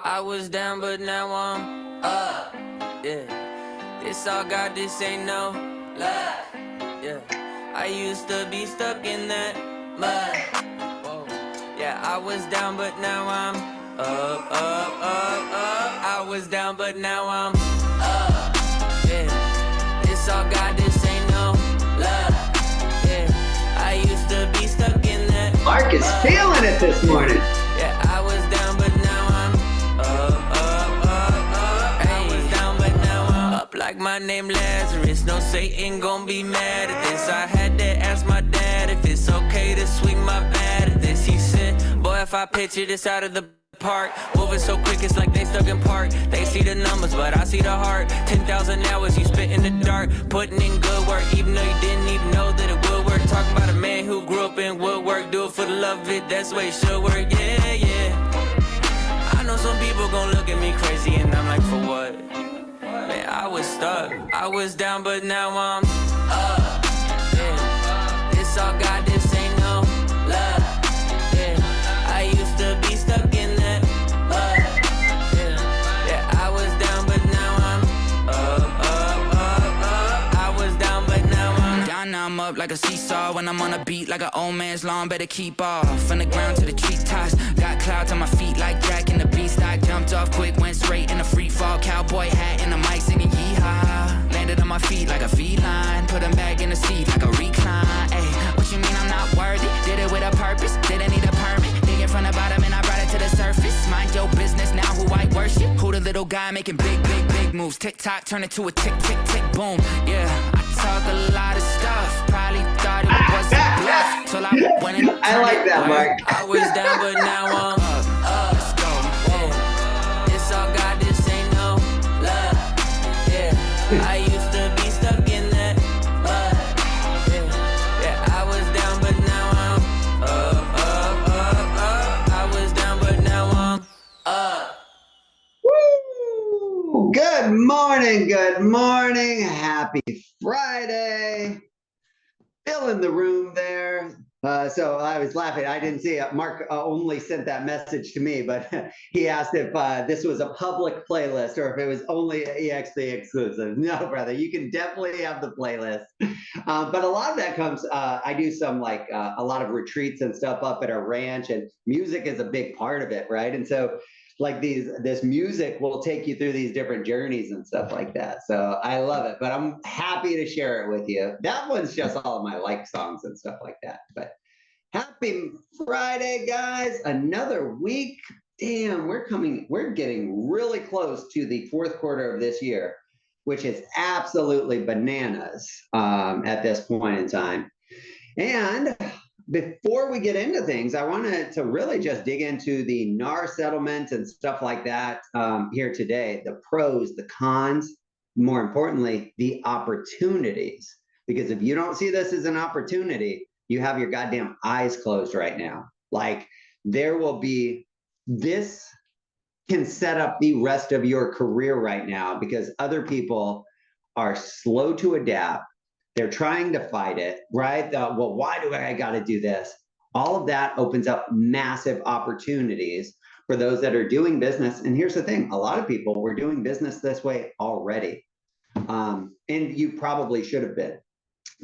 I was down, but now I'm up. Yeah, this all God, this ain't no lie. Yeah, I used to be stuck in that mud. Whoa. Yeah, I was down, but now I'm up, up, up, up. I was down, but now I'm up. Yeah, this all God, this ain't no lie. Yeah, I used to be stuck in that. Mark is feeling it this morning. Yeah, I was down, but now I'm up, up, up, up. I was down, but now I'm up like my name Lazarus. No Satan gon' be mad at this. I had to ask my dad if it's okay to swing my bat at this. He said, boy, if I picture this out of the park, moving so quick it's like they stuck in park. They see the numbers, but I see the heart. 10,000 hours you spit in the dark, putting in good work, even though you didn't even know that it would work. Talking about a man who grew up in woodwork, do it for the love of it, that's the way it should work. Yeah, yeah. I know some people gon' look at me crazy, and I'm like, for what? Man, I was stuck, I was down, but now I'm up. Yeah, this all God, this ain't no love. Yeah, I used to be stuck in that mud. Yeah, I was down, but now I'm up, up, up, up. I was down, but now I'm down. Now I'm up like a seesaw. When I'm on a beat like an old man's lawn, better keep off. From the ground to the treetops, got clouds on my feet like Jack and the Beanstalk. Jumped off quick, went straight in a free fall. Cowboy hat and the mic singing yeehaw. Landed on my feet like a feline, put him back in the seat like a recline. Ay, what you mean I'm not worthy? Did it with a purpose, didn't need a permit. Digging from the bottom and I brought it to the surface. Mind your business now, who I worship. Who the little guy making big, big, big moves. Tick-tock, turn it to a tick, tick, tick, boom. Yeah, I talk a lot of stuff. Probably thought it was a bluff till I went and I like that, Mark. I was down, but now I'm up. Let's go. Yeah. This all God, this ain't no love. Yeah, I used to be stuck in that mud. Yeah, yeah, I was down, but now I'm up, up, up, up. I was down, but now I'm up. Woo! Good morning, good morning. Happy Friday. Fill in the room there. So I was laughing. I didn't see it. Mark only sent that message to me, but he asked if this was a public playlist or if it was only EXP exclusive. No, brother, you can definitely have the playlist. But a lot of that comes, I do some like a lot of retreats and stuff up at our ranch, and music is a big part of it, right? And so like this music will take you through these different journeys and stuff like that. So I love it, but I'm happy to share it with you. That one's just all of my like songs and stuff like that. But happy Friday, guys. Another week. Damn, we're getting really close to the fourth quarter of this year, which is absolutely bananas at this point in time. And before we get into things, I wanted to really just dig into the NAR settlement and stuff like that here today, the pros, the cons, more importantly, the opportunities. Because if you don't see this as an opportunity, you have your goddamn eyes closed right now. Like this can set up the rest of your career right now because other people are slow to adapt. They're trying to fight it, right? Well, why do I got to do this? All of that opens up massive opportunities for those that are doing business. And here's the thing, a lot of people were doing business this way already. And you probably should have been.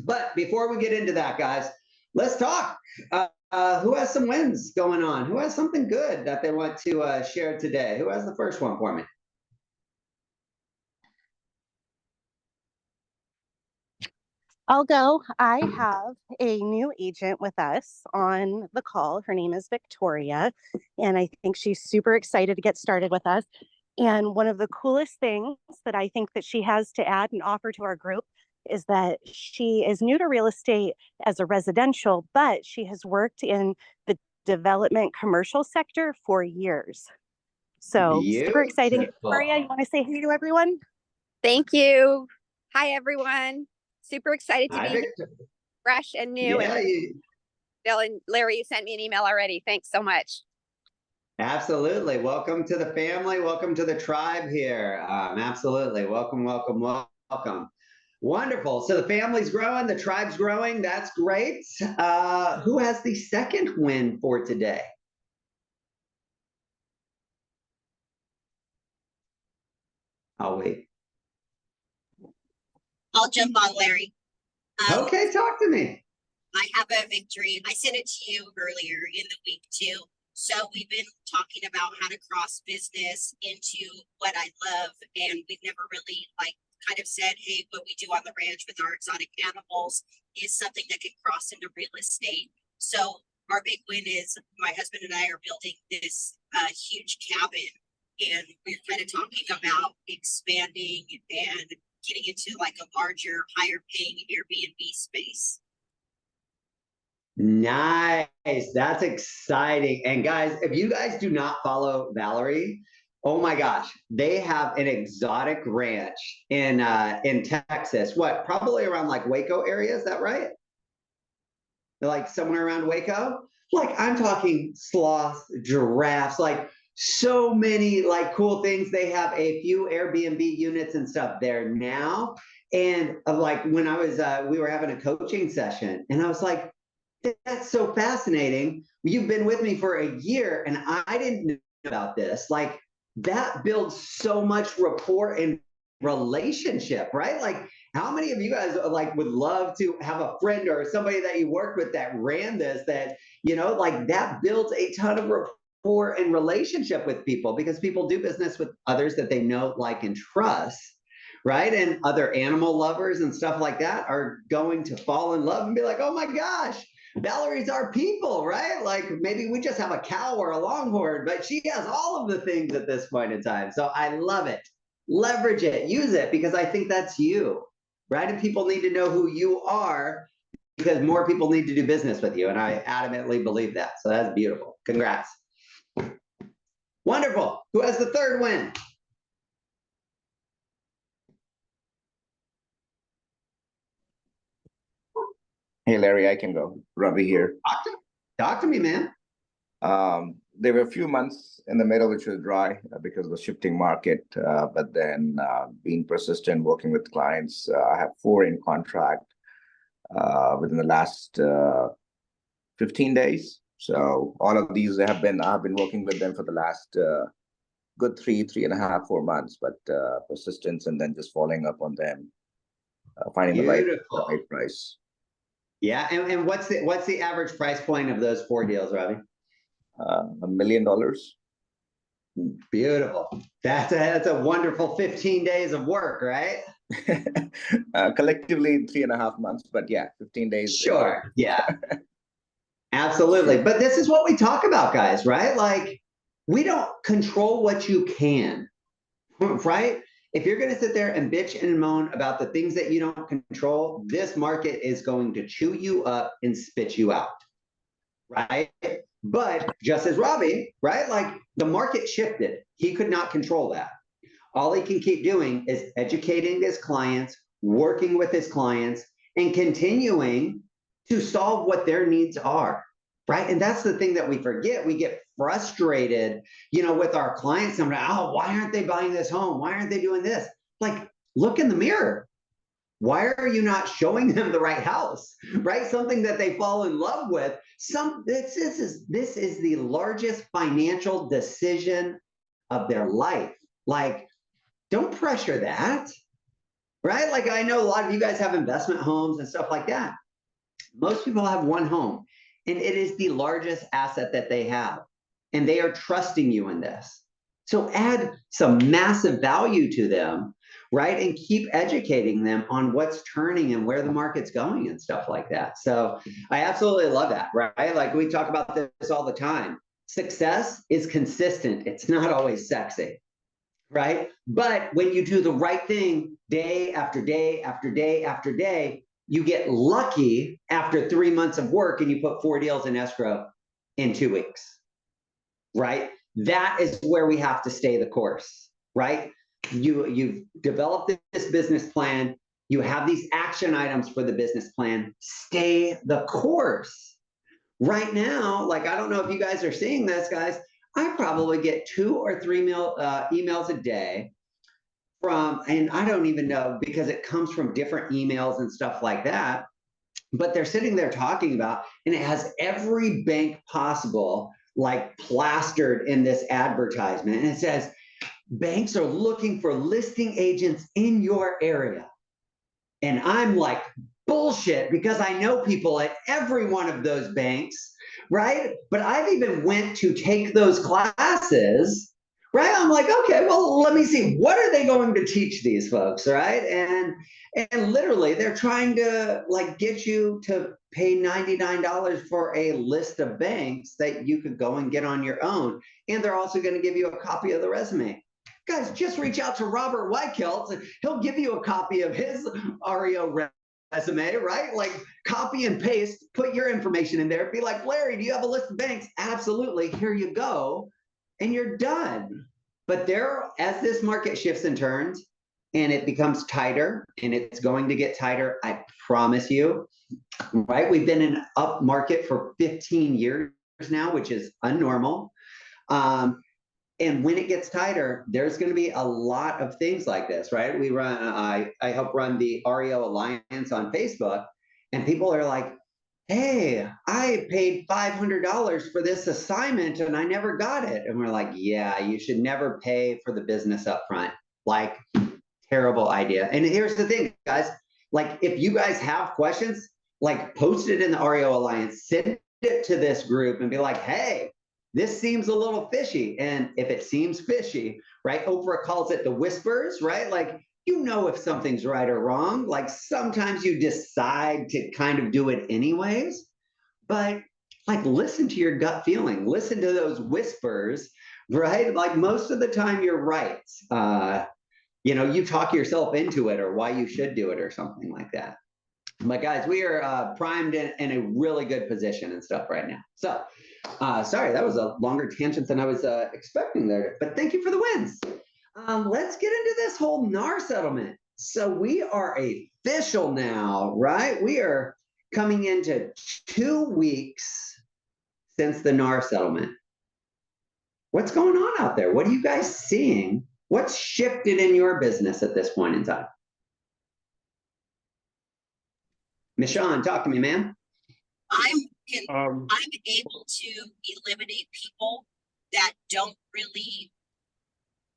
But before we get into that, guys, let's talk. Who has some wins going on? Who has something good that they want to share today? Who has the first one for me? I'll go. I have a new agent with us on the call. Her name is Victoria, and I think she's super excited to get started with us. And one of the coolest things that I think that she has to add and offer to our group is that she is new to real estate as a residential, but she has worked in the development commercial sector for years. So super exciting. Victoria, you want to say hey to everyone? Thank you. Hi, everyone. Super excited to be here, fresh and new. Yeah, and Bill and Larry, you sent me an email already. Thanks so much. Absolutely. Welcome to the family. Welcome to the tribe here. Absolutely. Welcome, welcome, welcome. Wonderful. So the family's growing, the tribe's growing. That's great. Who has the second win for today? I'll wait. I'll jump on, Larry. Okay, talk to me. I have a victory. I sent it to you earlier in the week too. So we've been talking about how to cross business into what I love, and we've never really kind of said, hey, what we do on the ranch with our exotic animals is something that can cross into real estate. So our big win is my husband and I are building this huge cabin, and we're kind of talking about expanding and getting into like a larger, higher paying Airbnb space. Nice. That's exciting. And guys, if you guys do not follow Valerie, oh my gosh, they have an exotic ranch in Texas. What, probably around like Waco area, is that right? Like somewhere around Waco? Like I'm talking sloths, giraffes, like so many like cool things. They have a few Airbnb units and stuff there now. And like when I was, we were having a coaching session and I was like, that's so fascinating. You've been with me for a year and I didn't know about this. Like that builds so much rapport and relationship, right? Like how many of you guys like would love to have a friend or somebody that you worked with that ran this, that, you know, like that builds a ton of rapport and relationship with people because people do business with others that they know, like, and trust. Right. And other animal lovers and stuff like that are going to fall in love and be like, oh my gosh, Valerie's our people, right? Like maybe we just have a cow or a longhorn, but she has all of the things at this point in time. So I love it. Leverage it, use it, because I think that's you, right? And people need to know who you are because more people need to do business with you. And I adamantly believe that. So that's beautiful. Congrats. Wonderful. Who has the third win? Hey, Larry, I can go. Ravi here. Talk to me, man. There were a few months in the middle which was dry because of the shifting market, but then being persistent, working with clients, I have 4 in contract within the last 15 days. So all of these I've been working with them for the last good 3.5, 4 months, but persistence and then just following up on them, finding the right price. Yeah, and what's the average price point of those 4 deals, Ravi? $1 million. Beautiful. That's a wonderful 15 days of work, right? Collectively 3.5 months, but yeah, 15 days. Sure. Yeah. Absolutely. But this is what we talk about, guys, right? Like we don't control what you can, right? If you're going to sit there and bitch and moan about the things that you don't control, this market is going to chew you up and spit you out, right? But just as Robbie, right? Like the market shifted. He could not control that. All he can keep doing is educating his clients, working with his clients, and continuing to solve what their needs are, right? And that's the thing that we forget. We get frustrated, with our clients. Sometimes, oh, why aren't they buying this home? Why aren't they doing this? Like, look in the mirror. Why are you not showing them the right house, right? Something that they fall in love with. This is the largest financial decision of their life. Like, don't pressure that, right? Like, I know a lot of you guys have investment homes and stuff like that. Most people have one home, and it is the largest asset that they have, and they are trusting you in this. So add some massive value to them, right? And keep educating them on what's turning and where the market's going and stuff like that. So I absolutely love that, right? Like we talk about this all the time. Success is consistent. It's not always sexy, right? But when you do the right thing day after day after day after day, you get lucky after 3 months of work and you put 4 deals in escrow in 2 weeks, right? That is where we have to stay the course, right? You've developed this business plan. You have these action items for the business plan. Stay the course. Right now, like, I don't know if you guys are seeing this, guys. I probably get 2 or 3 emails a day from, and I don't even know because it comes from different emails and stuff like that, but they're sitting there talking about, and it has every bank possible like plastered in this advertisement. And it says, banks are looking for listing agents in your area. And I'm like, bullshit, because I know people at every one of those banks, right? But I've even went to take those classes, right? I'm like, okay, well, let me see, what are they going to teach these folks, right? And literally they're trying to like get you to pay $99 for a list of banks that you could go and get on your own. And they're also going to give you a copy of the resume. Guys, just reach out to Robert Weichelt. He'll give you a copy of his REO resume, right? Like copy and paste, put your information in there. Be like, Larry, do you have a list of banks? Absolutely. Here you go. And you're done. But there, as this market shifts and turns and it becomes tighter, and it's going to get tighter, I promise you, right? We've been in up market for 15 years now, which is unnormal. And when it gets tighter, there's going to be a lot of things like this, right? We run, I help run the REO Alliance on Facebook, and people are like, hey, I paid $500 for this assignment and I never got it. And we're like, yeah, you should never pay for the business up front. Like, terrible idea. And here's the thing, guys, like if you guys have questions, like post it in the REO Alliance, send it to this group and be like, hey, this seems a little fishy. And if it seems fishy, right, Oprah calls it the whispers, right? Like, you know if something's right or wrong. Like sometimes you decide to kind of do it anyways, but like listen to your gut feeling, listen to those whispers, right? Like most of the time you're right. You know, you talk yourself into it or why you should do it or something like that. But guys, we are primed in a really good position and stuff right now. So sorry, that was a longer tangent than I was expecting there, but thank you for the wins. Let's get into this whole NAR settlement. So we are official now, right? We are coming into 2 weeks since the NAR settlement. What's going on out there? What are you guys seeing? What's shifted in your business at this point in time? Michonne, talk to me, ma'am. I'm able to eliminate people that don't really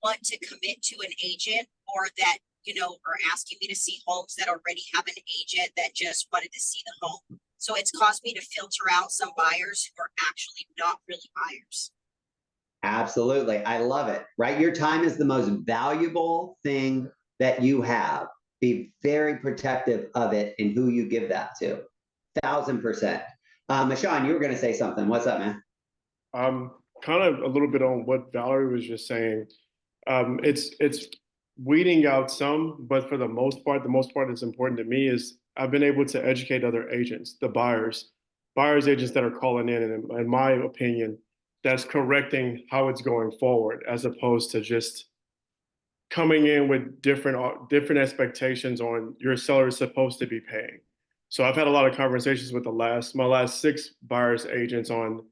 want to commit to an agent, or that, you know, are asking me to see homes that already have an agent that just wanted to see the home. So it's caused me to filter out some buyers who are actually not really buyers. Absolutely. I love it, right? Your time is the most valuable thing that you have. Be very protective of it and who you give that to. 1000%. Michonne, you were going to say something. What's up, man? Kind of a little bit on what Valerie was just saying. It's weeding out some, but for the most part that's important to me is I've been able to educate other agents, the buyers agents that are calling in, and in my opinion, that's correcting how it's going forward, as opposed to just coming in with different expectations on your seller is supposed to be paying. So I've had a lot of conversations with my last 6 buyers agents on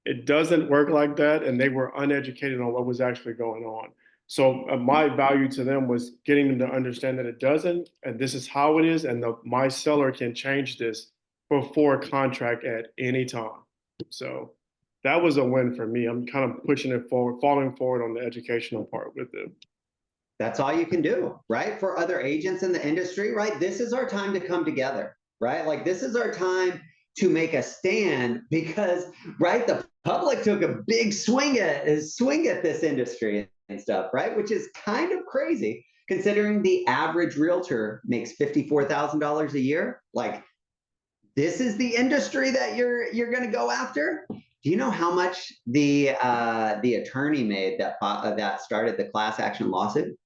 it doesn't work like that, and they were uneducated on what was actually going on. So my value to them was getting them to understand that it doesn't, and this is how it is, and my seller can change this before contract at any time. So that was a win for me. I'm kind of pushing it forward, falling forward on the educational part with them. That's all you can do, right? For other agents in the industry, right? This is our time to come together, right? Like this is our time to make a stand because, right, the public took a big swing at this industry and stuff, right? Which is kind of crazy considering the average realtor makes $54,000 a year. Like this is the industry that you're going to go after. Do you know how much the attorney made that started the class action lawsuit?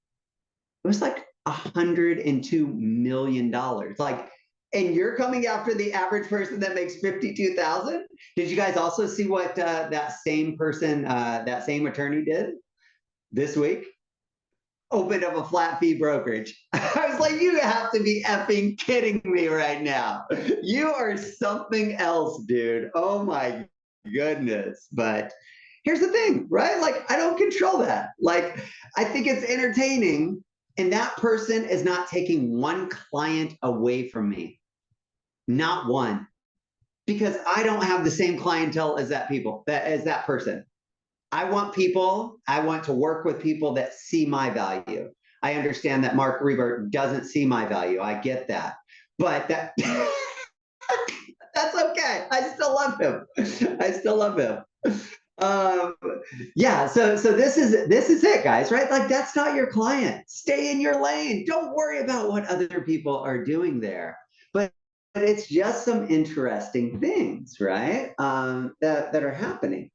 It was like $102 million. Like, and you're coming after the average person that makes $52,000. Did you guys also see what that same person, that same attorney did this week? Opened up a flat fee brokerage. I was like, you have to be effing kidding me right now. You are something else, dude. Oh my goodness. But here's the thing, right? Like, I don't control that. Like, I think it's entertaining, and that person is not taking one client away from me. Not one. Because I don't have the same clientele as that person. I want to work with people that see my value. I understand that Mark Reber doesn't see my value. I get that. But that that's okay. I still love him. I still love him. Um, yeah, so this is it, guys, right? Like, that's not your client. Stay in your lane. Don't worry about what other people are doing there. But it's just some interesting things, right? That are happening.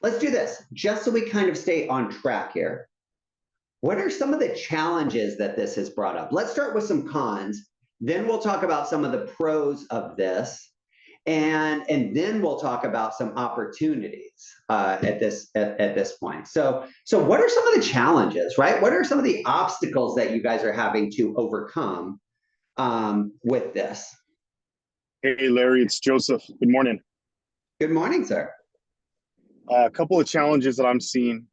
Let's do this, just so we kind of stay on track here. What are some of the challenges that this has brought up? Let's start with some cons, then we'll talk about some of the pros of this, and then we'll talk about some opportunities at this point. So what are some of the challenges, right? What are some of the obstacles that you guys are having to overcome with this? Hey, Larry, it's Joseph. Good morning. Good morning, sir. A couple of challenges that I'm seeing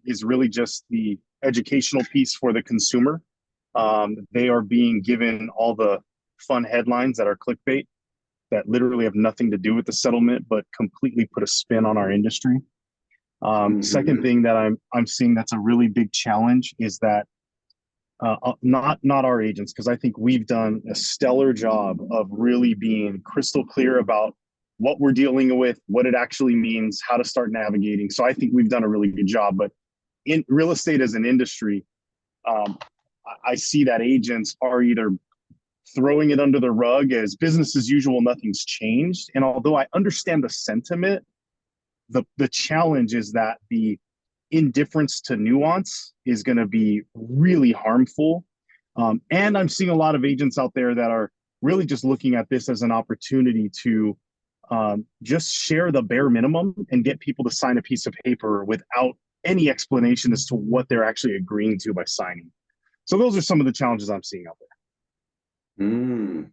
is really just the educational piece for the consumer. They are being given all the fun headlines that are clickbait that literally have nothing to do with the settlement, but completely put a spin on our industry. Second thing that I'm seeing that's a really big challenge is that not our agents, because I think we've done a stellar job of really being crystal clear about what we're dealing with, what it actually means, how to start navigating. So I think we've done a really good job. But in real estate as an industry, I see that agents are either throwing it under the rug as business as usual, nothing's changed. And although I understand the sentiment, the challenge is that the indifference to nuance is going to be really harmful. And I'm seeing a lot of agents out there that are really just looking at this as an opportunity to just share the bare minimum and get people to sign a piece of paper without any explanation as to what they're actually agreeing to by signing. So those are some of the challenges I'm seeing out there.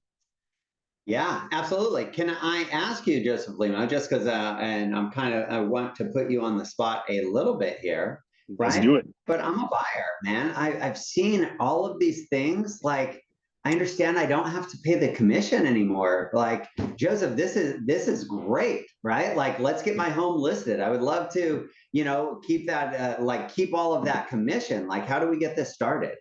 Yeah, absolutely. Can I ask you, Joseph Lima, just because, and I want to put you on the spot a little bit here, right? Let's do it. But I'm a buyer, man. I've seen all of these things. Like, I understand I don't have to pay the commission anymore. Like, Joseph, this is great, right? Like, let's get my home listed. I would love to, keep that, keep all of that commission. Like, how do we get this started?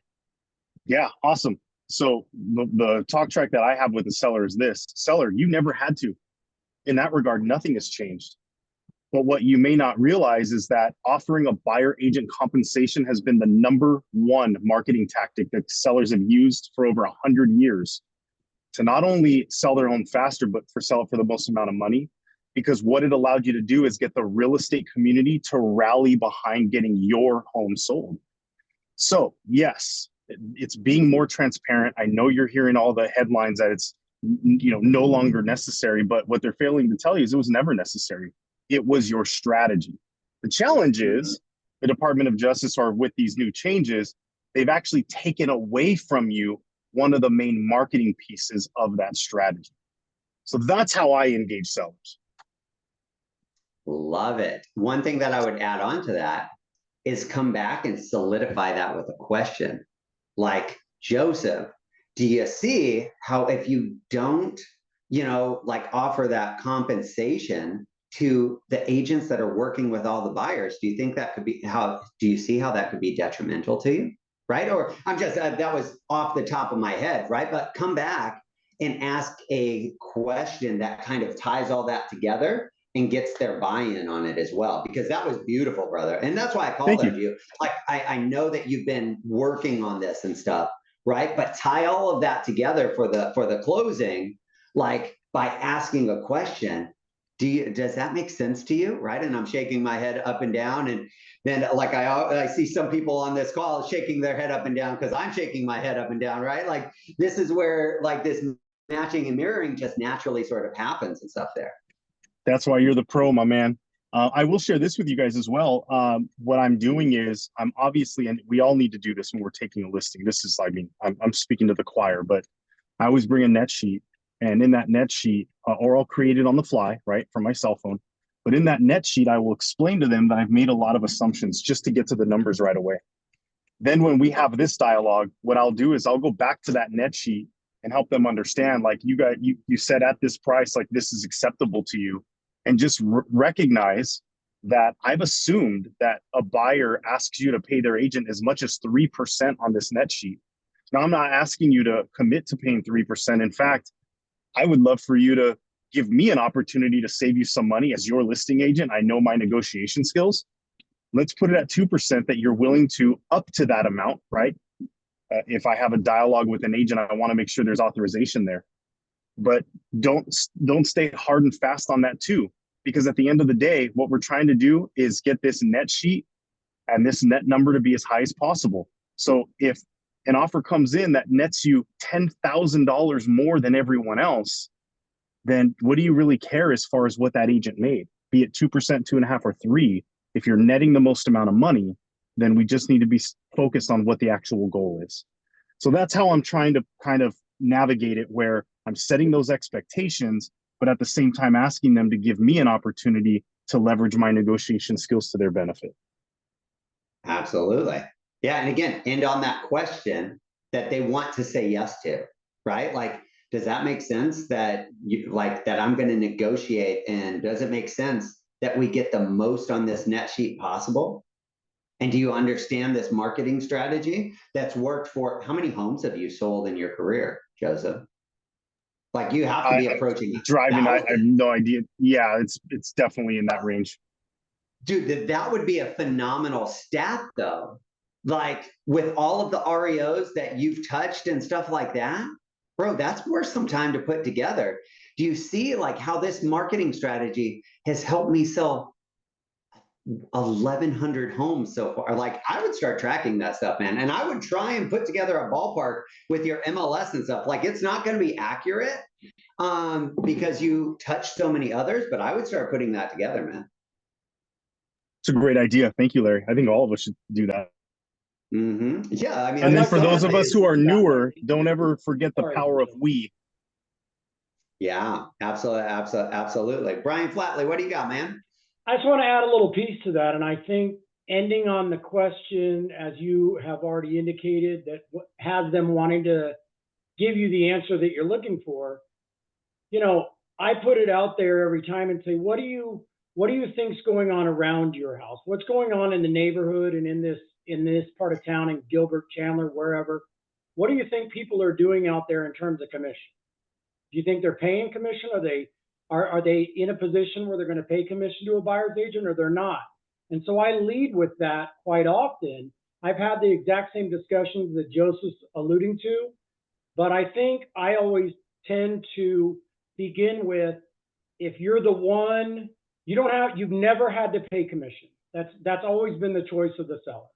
Yeah, awesome. So the talk track that I have with the seller is this: seller, you never had to. In that regard, nothing has changed. But what you may not realize is that offering a buyer agent compensation has been the #1 marketing tactic that sellers have used for over 100 years to not only sell their home faster, but sell it for the most amount of money. Because what it allowed you to do is get the real estate community to rally behind getting your home sold. So yes, it's being more transparent. I know you're hearing all the headlines that it's no longer necessary, but what they're failing to tell you is it was never necessary. It was your strategy. The challenge is the Department of Justice, or with these new changes, they've actually taken away from you one of the main marketing pieces of that strategy. So that's how I engage sellers. Love it. One thing that I would add on to that is come back and solidify that with a question. Like, Joseph, do you see how if you don't, offer that compensation to the agents that are working with all the buyers, do you think that could be do you see how that could be detrimental to you? Right? Or I'm just, that was off the top of my head, right? But come back and ask a question that kind of ties all that together and gets their buy-in on it as well, because that was beautiful, brother. And that's why I called on you. Like, I know that you've been working on this and stuff, right? But tie all of that together for the closing, like by asking a question. Does that make sense to you? Right? And I'm shaking my head up and down. And then like I see some people on this call shaking their head up and down because I'm shaking my head up and down, right? Like, this is where like this matching and mirroring just naturally sort of happens and stuff there. That's why you're the pro, my man. I will share this with you guys as well. What I'm doing is I'm obviously, and we all need to do this when we're taking a listing. This is, I'm speaking to the choir, but I always bring a net sheet. And in that net sheet, or I'll create it on the fly, right, from my cell phone. But in that net sheet, I will explain to them that I've made a lot of assumptions just to get to the numbers right away. Then when we have this dialogue, what I'll do is I'll go back to that net sheet and help them understand, like, you said at this price, like, this is acceptable to you. And just recognize that I've assumed that a buyer asks you to pay their agent as much as 3% on this net sheet. Now, I'm not asking you to commit to paying 3%. In fact, I would love for you to give me an opportunity to save you some money as your listing agent. I know my negotiation skills. Let's put it at 2% that you're willing to up to that amount, right? If I have a dialogue with an agent, I want to make sure there's authorization there. But don't stay hard and fast on that too, because at the end of the day, what we're trying to do is get this net sheet and this net number to be as high as possible. So if an offer comes in that nets you $10,000 more than everyone else, then what do you really care as far as what that agent made? Be it 2%, 2.5%, or 3%. If you're netting the most amount of money, then we just need to be focused on what the actual goal is. So that's how I'm trying to kind of navigate it, where I'm setting those expectations, but at the same time asking them to give me an opportunity to leverage my negotiation skills to their benefit. Absolutely. Yeah. And again, end on that question that they want to say yes to, right? Like, does that make sense that I'm going to negotiate? And does it make sense that we get the most on this net sheet possible? And do you understand this marketing strategy that's worked for, how many homes have you sold in your career, Joseph? Like, you have to be approaching driving. I have no idea. Yeah, it's definitely in that range. Dude, that would be a phenomenal stat though. Like, with all of the REOs that you've touched and stuff like that, bro, that's worth some time to put together. Do you see like how this marketing strategy has helped me sell 1,100 homes so far? Like, I would start tracking that stuff, man. And I would try and put together a ballpark with your MLS and stuff. Like, it's not going to be accurate because you touch so many others, but I would start putting that together, man. It's a great idea. Thank you, Larry. I think all of us should do that. Mm-hmm. Yeah, I mean, and then for those of us who are newer, don't ever forget the power of we. Yeah, absolutely, absolutely. Brian Flatley, what do you got, man? I just want to add a little piece to that. And I think ending on the question, as you have already indicated, that has them wanting to give you the answer that you're looking for. You know, I put it out there every time and say, what do you think's going on around your house? What's going on in the neighborhood and in this part of town, in Gilbert, Chandler, wherever? What do you think people are doing out there in terms of commission? Do you think they're paying commission? Are they in a position where they're going to pay commission to a buyer's agent, or they're not? And so I lead with that quite often. I've had the exact same discussions that Joseph's alluding to, but I think I always tend to begin with, if you're the one, you've never had to pay commission. That's always been the choice of the seller.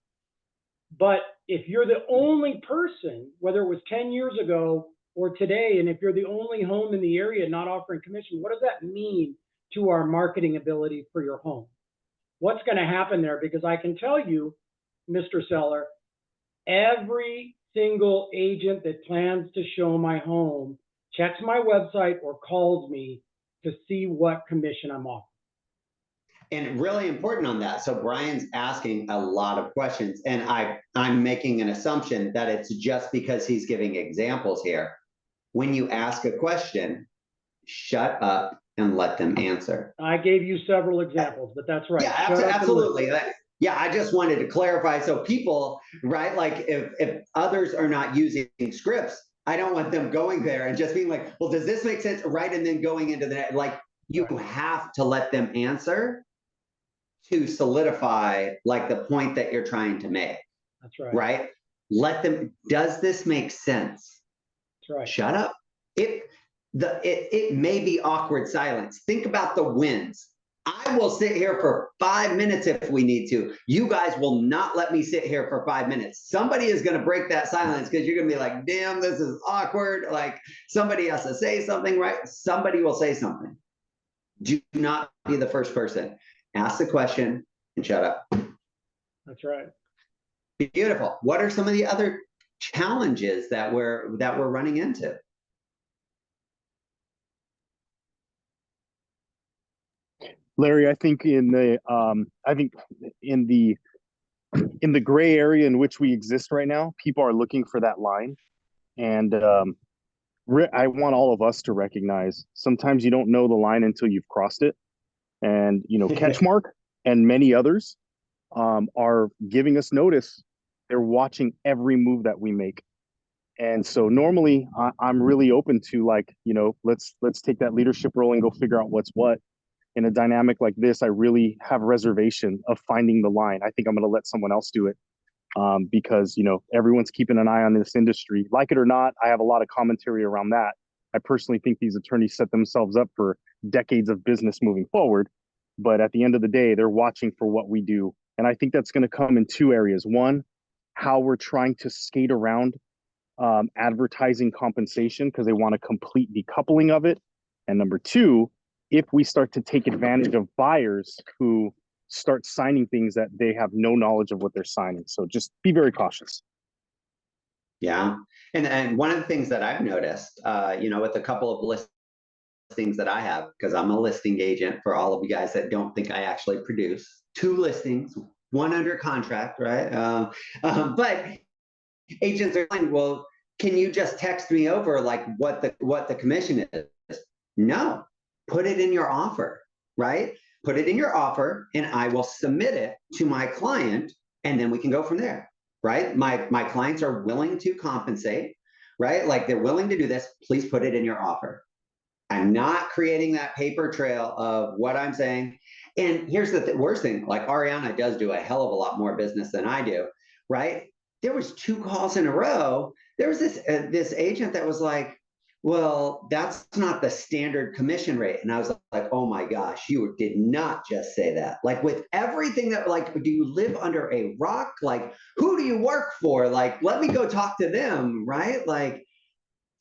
But if you're the only person, whether it was 10 years ago or today, and if you're the only home in the area not offering commission, what does that mean to our marketing ability for your home? What's going to happen there? Because I can tell you, Mr. Seller, every single agent that plans to show my home checks my website or calls me to see what commission I'm offering. And really important on that. So Brian's asking a lot of questions, and I'm making an assumption that it's just because he's giving examples here. When you ask a question, shut up and let them answer. I gave you several examples, but that's right. Yeah, absolutely. Yeah, I just wanted to clarify. So people, right, like if others are not using scripts, I don't want them going there and just being like, well, does this make sense? Right. And then going into the, like, you have to let them answer to solidify like the point that you're trying to make. That's right. Right? Let them, does this make sense? That's right. Shut up. It may be awkward silence. Think about the wins. I will sit here for 5 minutes if we need to. You guys will not let me sit here for 5 minutes. Somebody is going to break that silence because you're going to be like, damn, this is awkward. Like, somebody has to say something, right? Somebody will say something. Do not be the first person. Ask the question and shut up. That's right. Beautiful. What are some of the other challenges that we're running into? Larry, I think in the gray area in which we exist right now, people are looking for that line, and I want all of us to recognize sometimes you don't know the line until you've crossed it. And catch mark, and many others are giving us notice. They're watching every move that we make. And so normally I'm really open to, like, let's take that leadership role and go figure out what's what. In a dynamic like this, I really have reservation of finding the line. I think I'm going to let someone else do it because, everyone's keeping an eye on this industry. Like it or not, I have a lot of commentary around that. I personally think these attorneys set themselves up for decades of business moving forward. But at the end of the day, they're watching for what we do. And I think that's going to come in two areas. One, how we're trying to skate around advertising compensation because they want a complete decoupling of it. And number two, if we start to take advantage of buyers who start signing things that they have no knowledge of what they're signing. So just be very cautious. Yeah. And one of the things that I've noticed, with a couple of listings that I have, because I'm a listing agent for all of you guys that don't think I actually produce 2 listings, 1 under contract, right? But agents are like, well, can you just text me over like what the commission is? No, put it in your offer, right? Put it in your offer and I will submit it to my client and then we can go from there, right? My clients are willing to compensate, right? Like they're willing to do this. Please put it in your offer. I'm not creating that paper trail of what I'm saying. And here's the worst thing, like Ariana does do a hell of a lot more business than I do, right? There was 2 calls in a row. There was this agent that was like, well, that's not the standard commission rate. And I was like, oh my gosh, you did not just say that. Like with everything that, like, do you live under a rock? Like, who do you work for? Like, let me go talk to them, right? Like,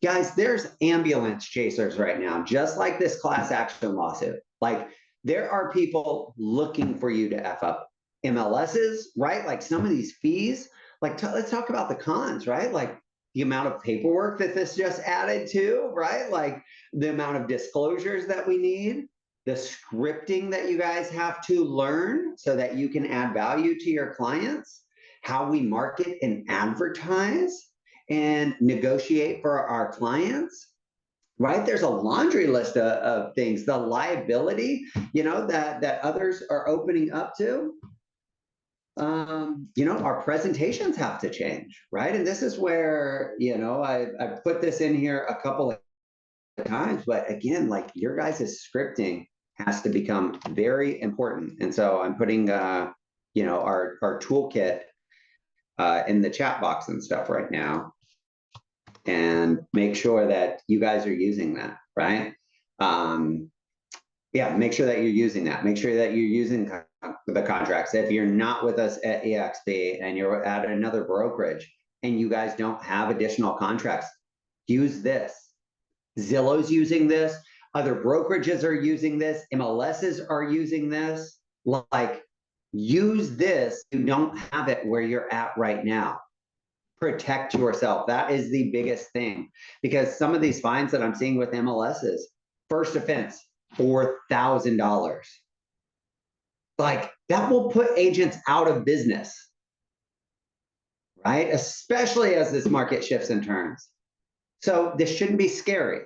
guys, there's ambulance chasers right now, just like this class action lawsuit. Like, there are people looking for you to F up MLSs, right? Like some of these fees, like let's talk about the cons, right? Like the amount of paperwork that this just added to, right? Like the amount of disclosures that we need, the scripting that you guys have to learn so that you can add value to your clients, how we market and advertise and negotiate for our clients, right? There's a laundry list of things, the liability, that others are opening up to. Our presentations have to change, right? And this is where, I put this in here a couple of times, but again, like your guys' scripting has to become very important. And so I'm putting, our toolkit in the chat box and stuff right now, and make sure that you guys are using that, right? Make sure that you're using that. Make sure that you're using the contracts. If you're not with us at EXP and you're at another brokerage and you guys don't have additional contracts, use this. Zillow's using this. Other brokerages are using this. MLSs are using this. Like, use this. You don't have it where you're at right now. Protect yourself. That is the biggest thing, because some of these fines that I'm seeing with MLSs, first offense, $4,000. Like, that will put agents out of business, right? Especially as this market shifts and turns. So this shouldn't be scary,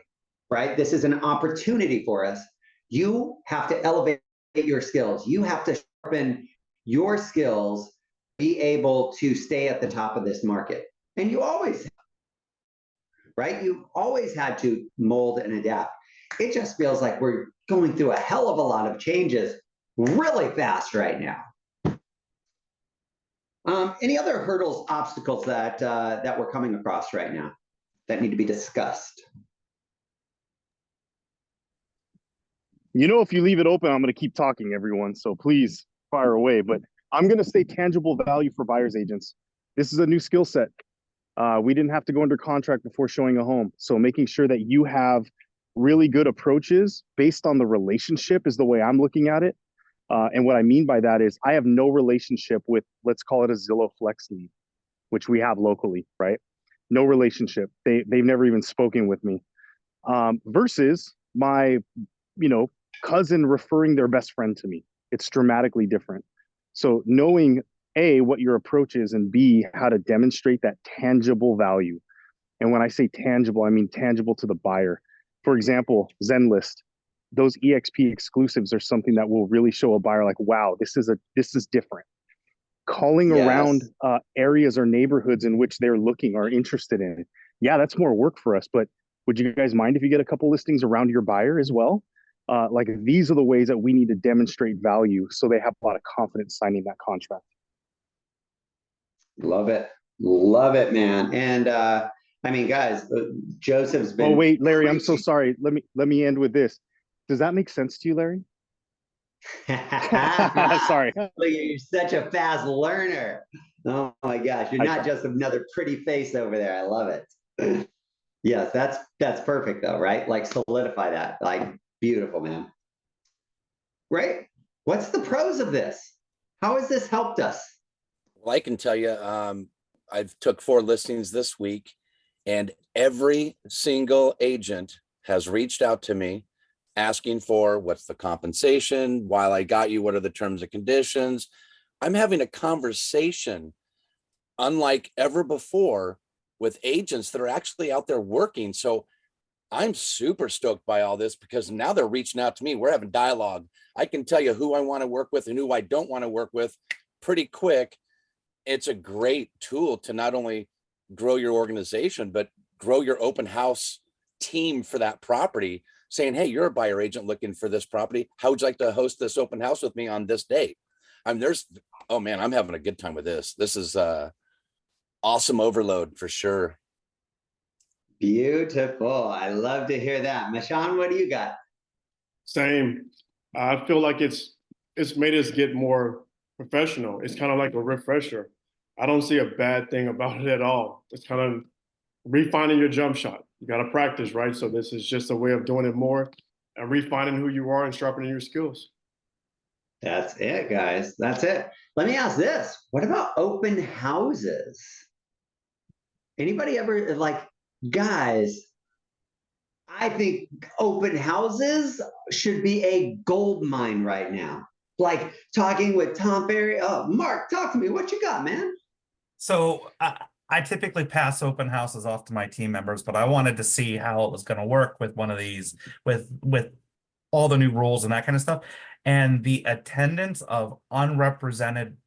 right? This is an opportunity for us. You have to elevate your skills. You have to sharpen your skills, be able to stay at the top of this market. And you always have, right? You've always had to mold and adapt. It just feels like we're going through a hell of a lot of changes really fast right now. Any other hurdles, obstacles that we're coming across right now that need to be discussed? If you leave it open, I'm going to keep talking, everyone. So please fire away. But I'm going to say tangible value for buyer's agents. This is a new skill set. We didn't have to go under contract before showing a home. So making sure that you have really good approaches based on the relationship is the way I'm looking at it. And what I mean by that is I have no relationship with, let's call it a Zillow Flex lead, which we have locally, right? No relationship. They've never even spoken with me. Versus my, cousin referring their best friend to me. It's dramatically different. So knowing A, what your approach is, and B, how to demonstrate that tangible value. And when I say tangible, I mean tangible to the buyer. For example, ZenList. those EXP exclusives are something that will really show a buyer like, wow, this is different. Calling around areas or neighborhoods in which they're looking or interested in. Yeah, that's more work for us, but would you guys mind if you get a couple listings around your buyer as well? Like these are the ways that we need to demonstrate value so they have a lot of confidence signing that contract. Love it. Love it, man. And I mean, guys, Joseph's been. Oh, wait, Larry, preaching. I'm so sorry. Let me end with this. Does that make sense to you, Larry? Sorry. Look, you're such a fast learner. Oh my gosh, you're not just another pretty face over there. I love it. Yes, that's perfect though, right? Like solidify that. Like beautiful, man. Great. What's the pros of this? How has this helped us? Well, I can tell you, I've took 4 listings this week, and every single agent has reached out to me asking for what's the compensation, while I got you, what are the terms and conditions. I'm having a conversation unlike ever before with agents that are actually out there working. So I'm super stoked by all this because now they're reaching out to me. We're having dialogue. I can tell you who I want to work with and who I don't want to work with pretty quick. It's a great tool to not only grow your organization, but grow your open house team for that property, saying, hey, you're a buyer agent looking for this property. How would you like to host this open house with me on this date? Oh man, I'm having a good time with this. This is awesome overload for sure. Beautiful. I love to hear that. Mashan, what do you got? Same. I feel like it's made us get more professional. It's kind of like a refresher. I don't see a bad thing about it at all. It's kind of refining your jump shot. You got to practice, right? So this is just a way of doing it more and refining who you are and sharpening your skills. That's it, guys. That's it. Let me ask this. What about open houses? Anybody ever like, guys, I think open houses should be a gold mine right now. Like talking with Tom Ferry. Mark, talk to me. What you got, man? So I typically pass open houses off to my team members, but I wanted to see how it was going to work with one of these, with all the new rules and that kind of stuff. And the attendance of unrepresented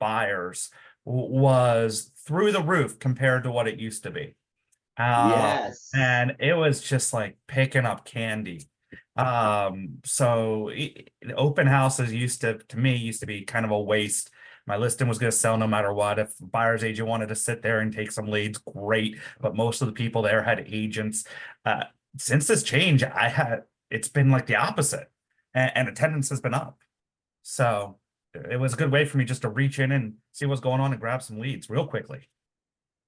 buyers was through the roof compared to what it used to be. Yes. And it was just like picking up candy. So open houses used to be kind of a waste. My listing was going to sell no matter what. If a buyer's agent wanted to sit there and take some leads, great. But most of the people there had agents. Since this change, it's been like the opposite, and attendance has been up. So it was a good way for me just to reach in and see what's going on and grab some leads real quickly.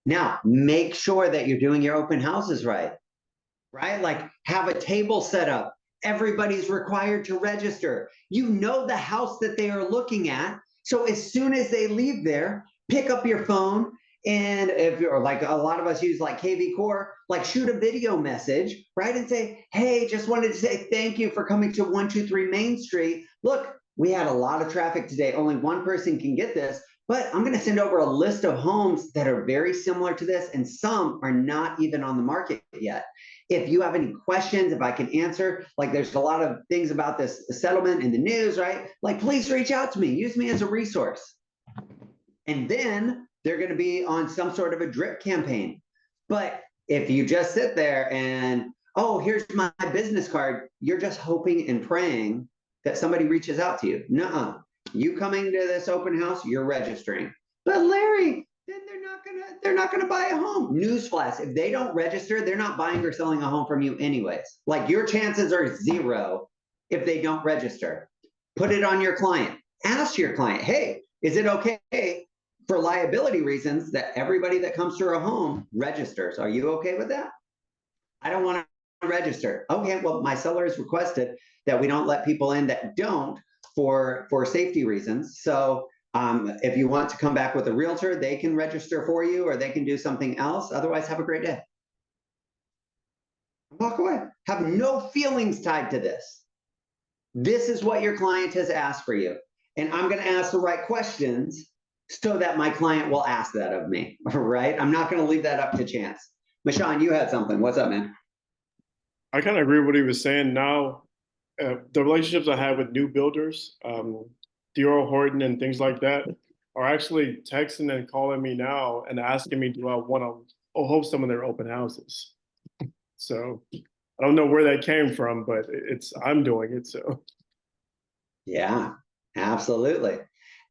Now, make sure that you're doing your open houses right? Like have a table set up. Everybody's required to register. You know the house that they are looking at. So as soon as they leave there, pick up your phone. And if you're like a lot of us use like KV Core, like shoot a video message, right? And say, hey, just wanted to say thank you for coming to 123 Main Street. Look, we had a lot of traffic today. Only one person can get this, but I'm going to send over a list of homes that are very similar to this, and some are not even on the market yet. If you have any questions, if I can answer, like there's a lot of things about this settlement in the news, right? Like, please reach out to me, use me as a resource. And then they're going to be on some sort of a drip campaign. But if you just sit there and, oh, here's my business card, you're just hoping and praying that somebody reaches out to you. Nuh-uh. You coming to this open house, you're registering. But Larry, then they're not gonna buy a home. Newsflash, if they don't register, they're not buying or selling a home from you anyways. Like your chances are 0 if they don't register. Put it on your client. Ask your client, hey, is it okay for liability reasons that everybody that comes through a home registers? Are you okay with that? I don't want to register. Okay, well, my seller has requested that we don't let people in that don't for safety reasons. So if you want to come back with a realtor, they can register for you or they can do something else. Otherwise, have a great day. Walk away. Have no feelings tied to this. This is what your client has asked for you. And I'm going to ask the right questions so that my client will ask that of me, right? I'm not going to leave that up to chance. Mashan, you had something. What's up, man? I kind of agree with what he was saying. Now, The relationships I have with new builders, Theo Horton and things like that, are actually texting and calling me now and asking me, do I want to host some of their open houses? So I don't know where that came from, but I'm doing it. So Yeah, absolutely.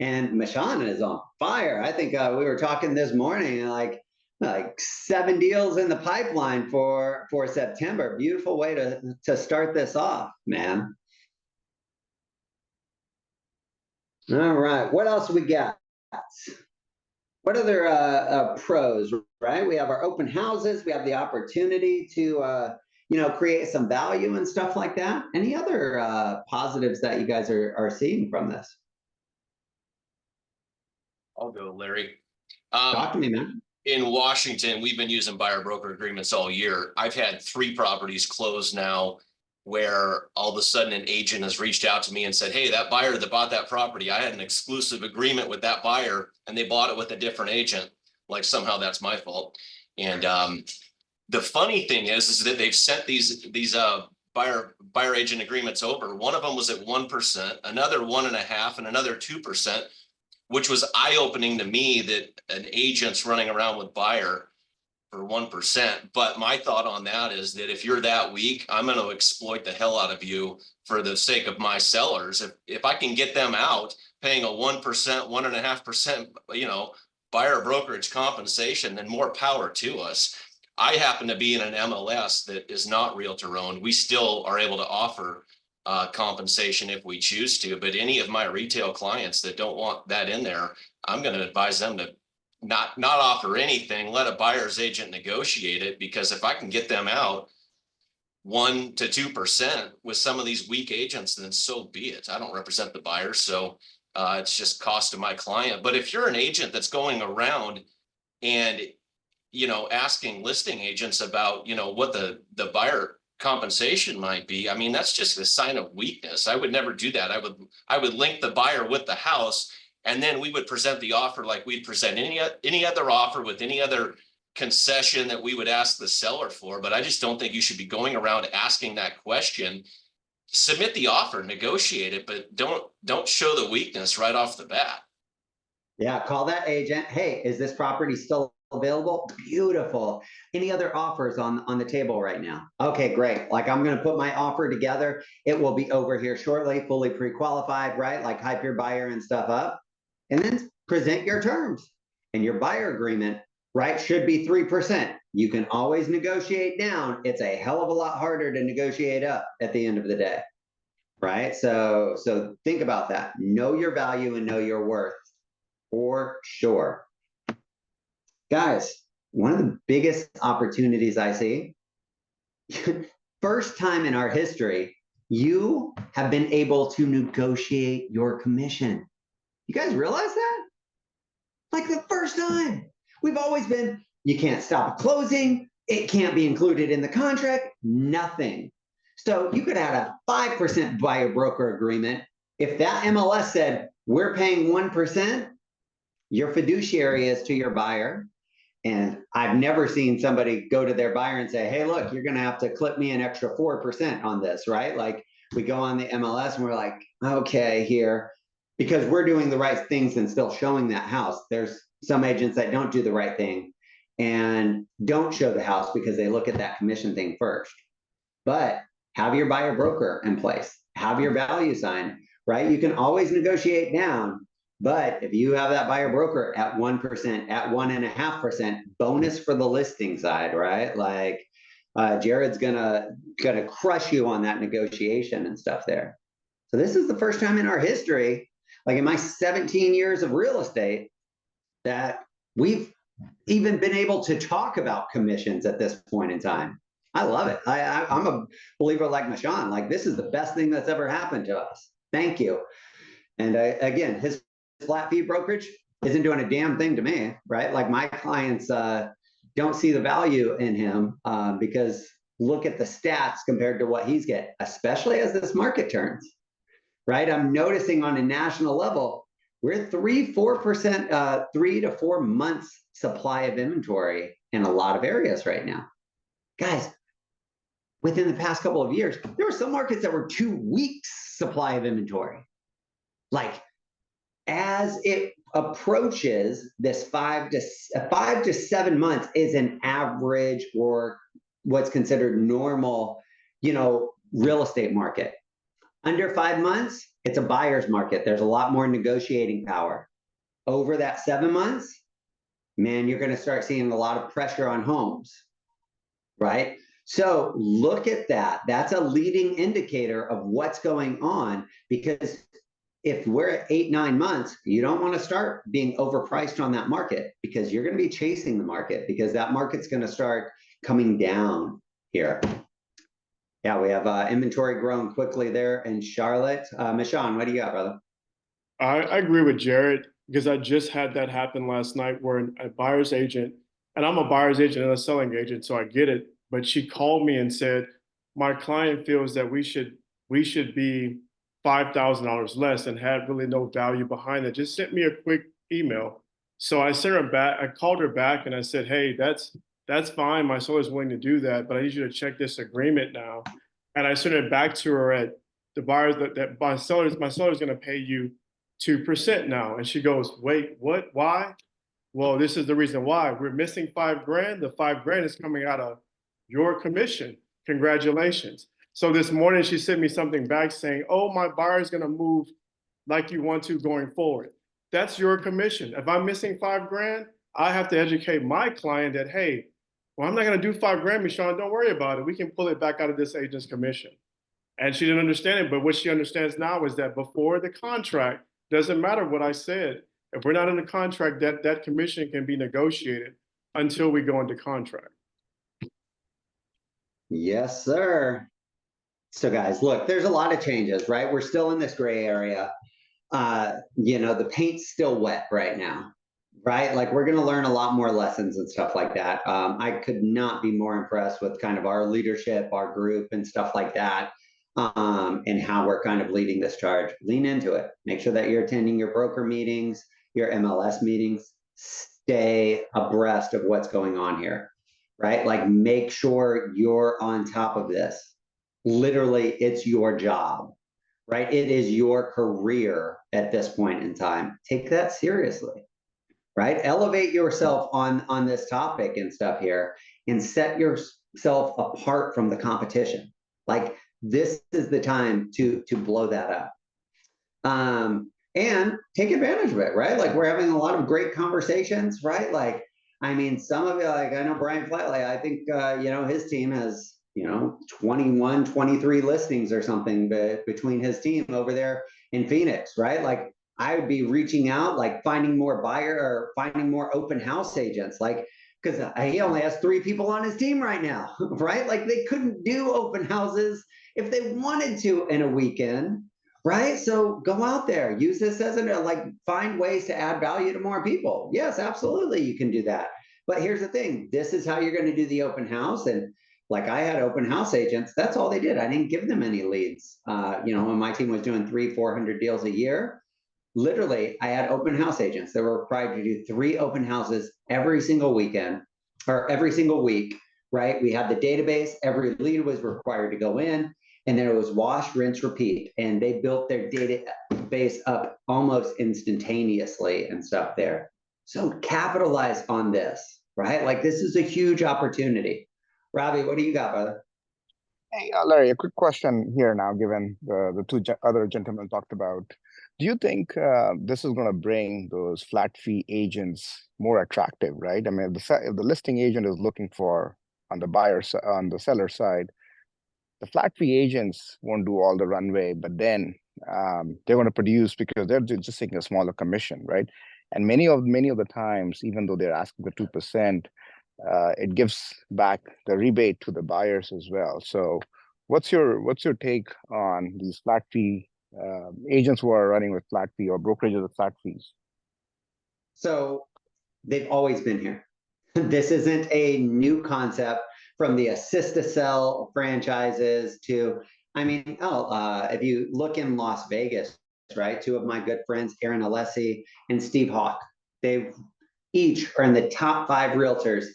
And Mashawn is on fire. I think we were talking this morning, like 7 deals in the pipeline for September. Beautiful way to start this off, man. All right, what else we got? What other pros, right? We have our open houses. We have the opportunity to, create some value and stuff like that. Any other positives that you guys are seeing from this? I'll go, Larry. Talk to me, man. In Washington, we've been using buyer broker agreements all year. I've had 3 properties close now where all of a sudden an agent has reached out to me and said, hey, that buyer that bought that property, I had an exclusive agreement with that buyer and they bought it with a different agent. Like somehow that's my fault. And the funny thing is that they've sent these buyer agent agreements over. One of them was at 1%, another 1.5%, and another 2%, which was eye-opening to me that an agent's running around with buyer for 1%. But my thought on that is that if you're that weak, I'm going to exploit the hell out of you for the sake of my sellers. If I can get them out paying a 1%, 1.5%, buyer brokerage compensation, then more power to us. I happen to be in an MLS that is not realtor owned. We still are able to offer compensation if we choose to, but any of my retail clients that don't want that in there, I'm going to advise them to not offer anything, let a buyer's agent negotiate it, because if I can get them out 1 to 2% with some of these weak agents, then so be it. I don't represent the buyer, so it's just cost to my client. But if you're an agent that's going around and asking listing agents about what the buyer compensation might be, I mean, that's just a sign of weakness. I would never do that. I would link the buyer with the house, and then we would present the offer like we'd present any other offer with any other concession that we would ask the seller for. But I just don't think you should be going around asking that question. Submit the offer, negotiate it, but don't show the weakness right off the bat. Yeah, call that agent. Hey, is this property still available? Beautiful. Any other offers on the table right now? Okay, great. Like, I'm going to put my offer together. It will be over here shortly, fully pre-qualified, right? Like, hype your buyer and stuff up, and then present your terms. And your buyer agreement, right, should be 3%. You can always negotiate down. It's a hell of a lot harder to negotiate up at the end of the day, right? So think about that. Know your value and know your worth for sure. Guys, one of the biggest opportunities I see, first time in our history, you have been able to negotiate your commission. You guys realize that? Like, the first time. We've always been, you can't stop a closing, it can't be included in the contract, nothing. So you could add a 5% buyer broker agreement. If that MLS said, we're paying 1%, your fiduciary is to your buyer. And I've never seen somebody go to their buyer and say, hey, look, you're going to have to clip me an extra 4% on this, right? Like, we go on the MLS and we're like, okay, here, because we're doing the right things and still showing that house. There's some agents that don't do the right thing and don't show the house because they look at that commission thing first. But have your buyer broker in place, have your value sign, right? You can always negotiate down. But if you have that buyer broker at 1%, at 1.5%, bonus for the listing side, right? Like, Jared's gonna crush you on that negotiation and stuff there. So this is the first time in our history, like in my 17 years of real estate, that we've even been able to talk about commissions at this point in time. I love it. I'm a believer like Mashawn. Like, this is the best thing that's ever happened to us. Thank you. And again, his flat fee brokerage isn't doing a damn thing to me, right? Like, my clients don't see the value in him because look at the stats compared to what he's getting, especially as this market turns, right? I'm noticing on a national level, we're 3-4%, 3 to 4 months supply of inventory in a lot of areas right now. Guys, within the past couple of years, there were some markets that were 2 weeks supply of inventory. Like, as it approaches this 5 to 7 months is an average or what's considered normal, real estate market. Under 5 months, it's a buyer's market. There's a lot more negotiating power. Over that 7 months, man, you're going to start seeing a lot of pressure on homes, right? So look at that. That's a leading indicator of what's going on, because if we're at 8-9 months, you don't want to start being overpriced on that market, because you're going to be chasing the market, because that market's going to start coming down here. Yeah, we have inventory growing quickly there in Charlotte. Michon, what do you got, brother? I agree with Jared, because I just had that happen last night where a buyer's agent, and I'm a buyer's agent and a selling agent, so I get it. But she called me and said, my client feels that we should be $5,000 less, and had really no value behind it. Just sent me a quick email. So I sent her back, I called her back and I said, hey, that's fine. My seller's willing to do that, but I need you to check this agreement now. And I sent it back to her at the buyers that my seller's going to pay you 2% now. And she goes, wait, what? Why? Well, this is the reason why. We're missing $5,000. The $5,000 is coming out of your commission. Congratulations. So this morning she sent me something back saying, oh, my buyer's going to move like you want to going forward. That's your commission. If I'm missing $5,000, I have to educate my client that, hey, well, I'm not going to do $5,000, Michon, don't worry about it. We can pull it back out of this agent's commission. And she didn't understand it. But what she understands now is that before the contract, doesn't matter what I said. If we're not in the contract, that commission can be negotiated until we go into contract. Yes, sir. So guys, look, there's a lot of changes, right? We're still in this gray area. The paint's still wet right now, right? Like, we're going to learn a lot more lessons and stuff like that. I could not be more impressed with kind of our leadership, our group and stuff like that, and how we're kind of leading this charge. Lean into it. Make sure that you're attending your broker meetings, your MLS meetings. Stay abreast of what's going on here, right? Like, make sure you're on top of this. Literally, it's your job, right? It is your career at this point in time. Take that seriously, right? Elevate yourself on this topic and stuff here, and set yourself apart from the competition. Like, this is the time to blow that up. And take advantage of it, right? Like, we're having a lot of great conversations, right? Like, I mean, some of you, like, I know Brian Flatley, I think, his team has, 21, 23 listings or something between his team over there in Phoenix, right? Like, I would be reaching out, like, finding more finding more open house agents, like, because he only has 3 people on his team right now, right? Like, they couldn't do open houses if they wanted to in a weekend, right? So go out there, use this as find ways to add value to more people. Yes, absolutely, you can do that. But here's the thing, this is how you're going to do the open house. And like, I had open house agents, that's all they did. I didn't give them any leads. When my team was doing 300-400 deals a year, literally, I had open house agents that were required to do 3 open houses every single weekend or every single week, right? We had the database, every lead was required to go in, and then it was wash, rinse, repeat. And they built their database up almost instantaneously and stuff there. So capitalize on this, right? Like, this is a huge opportunity. Robbie, what do you got, brother? Hey, Larry, a quick question here now, given the 2 other gentlemen talked about. Do you think this is going to bring those flat fee agents more attractive, right? I mean, if the listing agent is looking for on the seller side, the flat fee agents won't do all the runway, but then they're going to produce because they're just taking a smaller commission, right? And many of the times, even though they're asking for 2%, it gives back the rebate to the buyers as well. So what's your take on these flat fee agents who are running with flat fee or brokerages with flat fees? So they've always been here. This isn't a new concept, from the assist to sell franchises to, if you look in Las Vegas, right? 2 of my good friends, Aaron Alessi and Steve Hawk, they've each are in the top 5 realtors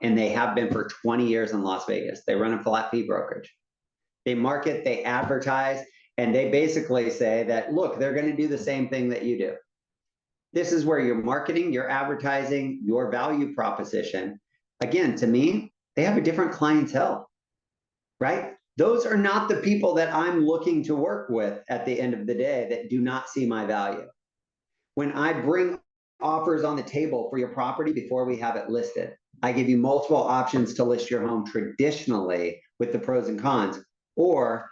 and they have been for 20 years in Las Vegas. They run a flat fee brokerage. They market, they advertise, and they basically say that, look, they're going to do the same thing that you do. This is where your marketing, your advertising, your value proposition. Again, to me, they have a different clientele, right? Those are not the people that I'm looking to work with at the end of the day that do not see my value. When I bring offers on the table for your property before we have it listed, I give you multiple options to list your home traditionally with the pros and cons, or,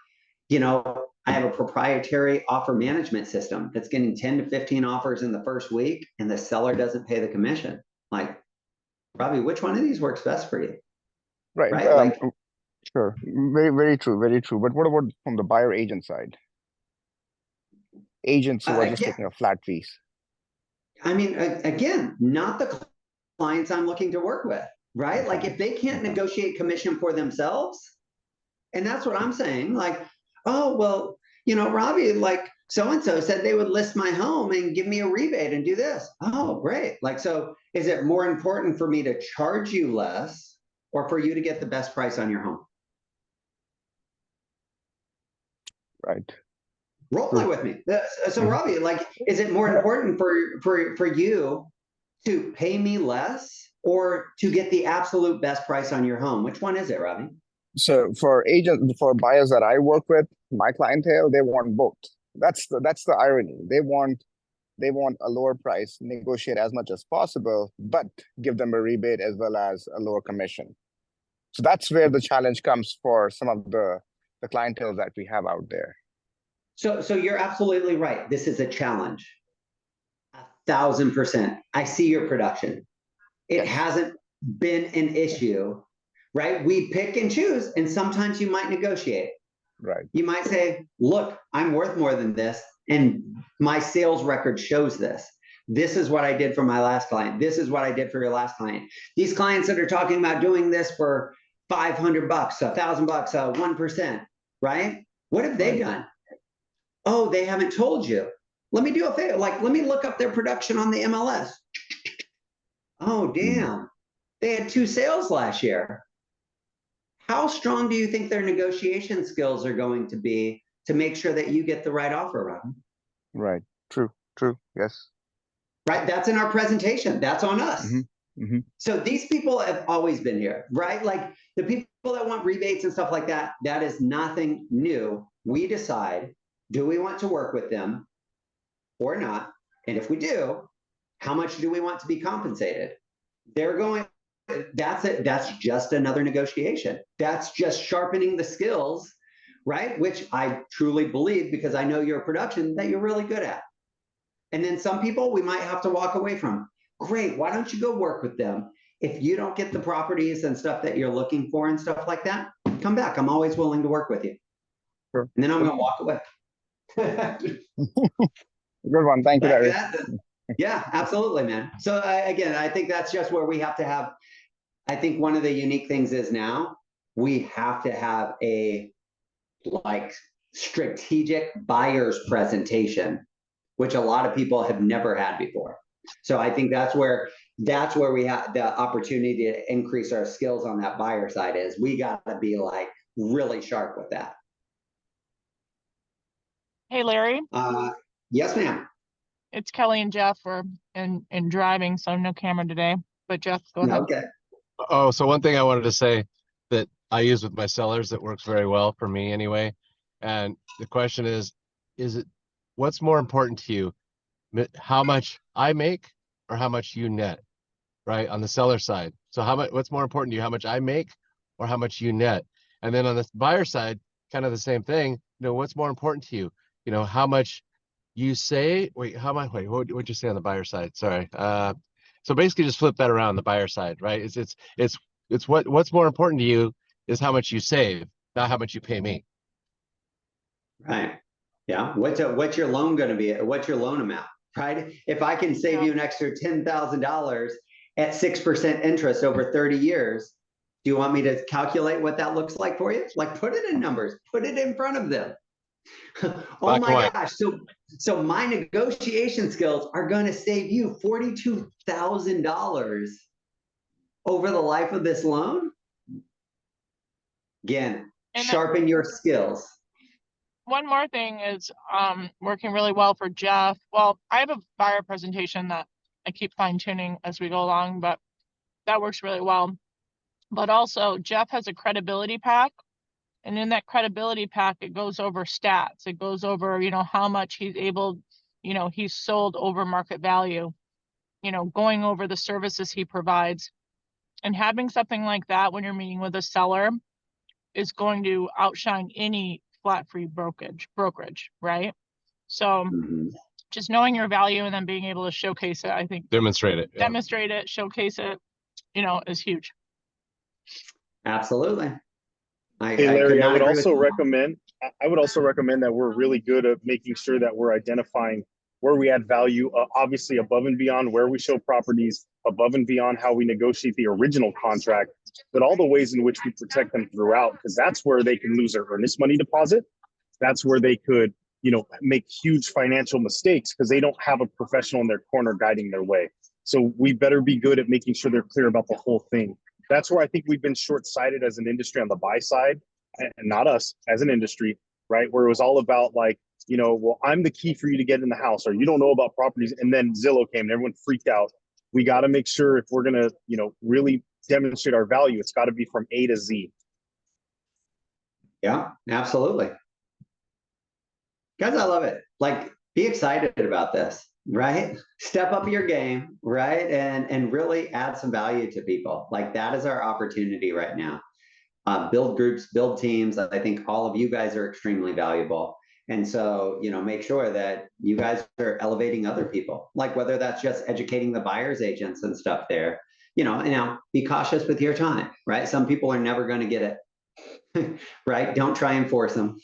I have a proprietary offer management system that's getting 10 to 15 offers in the first week, and the seller doesn't pay the commission. Like, Robbie, which one of these works best for you? Right. Right? Sure. Very, very true. Very true. But what about from the buyer agent side? Agents who are just taking a flat fees. I mean, again, not the clients I'm looking to work with, right? Like, if they can't negotiate commission for themselves, and that's what I'm saying, like, oh, well, Robbie, like, so-and-so said they would list my home and give me a rebate and do this. Oh, great. Like, so is it more important for me to charge you less or for you to get the best price on your home? Right. Role play with me. So Robbie, like, is it more important for you to pay me less or to get the absolute best price on your home? Which one is it, Robbie? So for buyers that I work with, my clientele, they want both. That's the irony. They want a lower price, negotiate as much as possible, but give them a rebate as well as a lower commission. So that's where the challenge comes for some of the clientele that we have out there. So you're absolutely right. This is a challenge. 1,000%. I see your production. It hasn't been an issue, right? We pick and choose, and sometimes you might negotiate. Right. You might say, look, I'm worth more than this, and my sales record shows this. This is what I did for my last client. This is what I did for your last client. These clients that are talking about doing this for $500, $1,000, 1%, right? What have they done? Oh, they haven't told you. Let me do a favor. Like, let me look up their production on the MLS. Oh, damn. They had 2 sales last year. How strong do you think their negotiation skills are going to be to make sure that you get the right offer, Robin? Right. True. Yes. Right. That's in our presentation. That's on us. So these people have always been here, right? Like, the people that want rebates and stuff like that, that is nothing new. We decide, do we want to work with them or not? And if we do, how much do we want to be compensated? That's it. That's just another negotiation. That's just sharpening the skills, right? Which I truly believe, because I know your production, that you're really good at. And then some people we might have to walk away from. Great. Why don't you go work with them? If you don't get the properties and stuff that you're looking for and stuff like that, come back. I'm always willing to work with you. Sure. And then I'm going to walk away. Good one. Thank you, Larry. Yeah, absolutely, man. So again, I think that's just where we have to have, I think one of the unique things is now we have to have a strategic buyer's presentation, which a lot of people have never had before. So I think that's where we have the opportunity to increase our skills on that buyer side. Is we got to be like really sharp with that. Hey, Larry. Yes, ma'am. It's Kelly and Jeff and driving, so no camera today. But Jeff, go ahead. Okay. Oh, so one thing I wanted to say that I use with my sellers that works very well for me anyway. And the question is it what's more important to you? How much I make or how much you net, right? On the seller side. So what's more important to you? How much I make or how much you net? And then on the buyer side, kind of the same thing. What's more important to you? How much you say, what would you say on the buyer side? Sorry. So basically just flip that around the buyer side, right? It's what's more important to you is how much you save, not how much you pay me. Right. Yeah. What's your loan going to be? What's your loan amount? Right. If I can save you an extra $10,000 at 6% interest over 30 years, do you want me to calculate what that looks like for you? Like, put it in numbers, put it in front of them. Oh my gosh. So my negotiation skills are going to save you $42,000 over the life of this loan? Again, And sharpen your skills. one more thing is working really well for Jeff. Well, I have a buyer presentation that I keep fine tuning as we go along, but that works really well. But also Jeff has a credibility pack. And in that credibility pack, it goes over stats. It goes over, you know, how much he's able, you know, he's sold over market value, you know, going over the services he provides. And having something like that when you're meeting with a seller is going to outshine any flat fee brokerage, right? So just knowing your value and then being able to showcase it, I think Demonstrate it. Yeah. demonstrate it, showcase it, you know, is huge. Absolutely. Hey, Larry, I would also recommend that we're really good at making sure that we're identifying where we add value, obviously above and beyond where we show properties, above and beyond how we negotiate the original contract, but all the ways in which we protect them throughout, because that's where they can lose their earnest money deposit. That's where they could, you know, make huge financial mistakes because they don't have a professional in their corner guiding their way. So we better be good at making sure they're clear about the whole thing. That's where I think we've been short-sighted as an industry on the buy side, and not us as an industry, right? Where it was all about like, you know, well, I'm the key for you to get in the house, or you don't know about properties. And then Zillow came and everyone freaked out. We got to make sure if we're going to, you know, really demonstrate our value, it's got to be from A to Z. Yeah, absolutely. Guys, I love it. Like, be excited about this, right? Step up your game, right? And really add some value to people. Like, that is our opportunity right now. Build groups, build teams. I think all of you guys are extremely valuable. And so, you know, make sure that you guys are elevating other people, like whether that's just educating the buyer's agents and stuff there, you know, and now be cautious with your time, right? Some people are never going to get it, right? Don't try and force them.